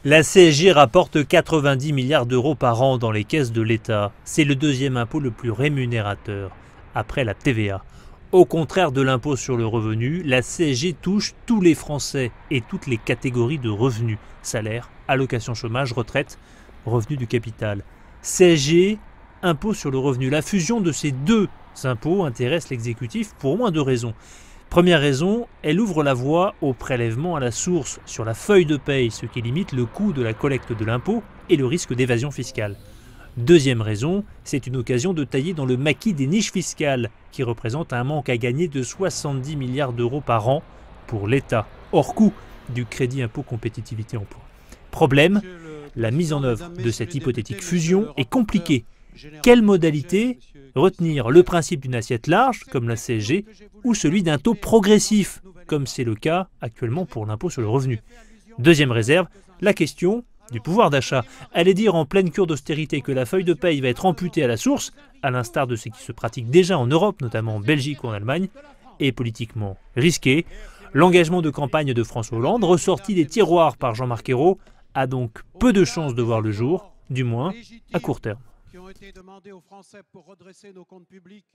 La CSG rapporte 90 milliards d'euros par an dans les caisses de l'État. C'est le deuxième impôt le plus rémunérateur, après la TVA. Au contraire de l'impôt sur le revenu, la CSG touche tous les Français et toutes les catégories de revenus. Salaire, allocation chômage, retraite, revenus du capital. CSG, impôt sur le revenu. La fusion de ces deux impôts intéresse l'exécutif pour au moins deux raisons. Première raison, elle ouvre la voie au prélèvement à la source sur la feuille de paye, ce qui limite le coût de la collecte de l'impôt et le risque d'évasion fiscale. Deuxième raison, c'est une occasion de tailler dans le maquis des niches fiscales, qui représentent un manque à gagner de 70 milliards d'euros par an pour l'État, hors coût du crédit impôt compétitivité emploi. Problème, la mise en œuvre de cette hypothétique fusion est compliquée. Quelle modalité retenir? Le principe d'une assiette large, comme la CSG, ou celui d'un taux progressif, comme c'est le cas actuellement pour l'impôt sur le revenu? Deuxième réserve, la question du pouvoir d'achat. Aller dire en pleine cure d'austérité que la feuille de paye va être amputée à la source, à l'instar de ce qui se pratique déjà en Europe, notamment en Belgique ou en Allemagne, est politiquement risqué. L'engagement de campagne de François Hollande, ressorti des tiroirs par Jean-Marc Ayrault, a donc peu de chances de voir le jour, du moins à court terme. Qui ont été demandés aux Français pour redresser nos comptes publics.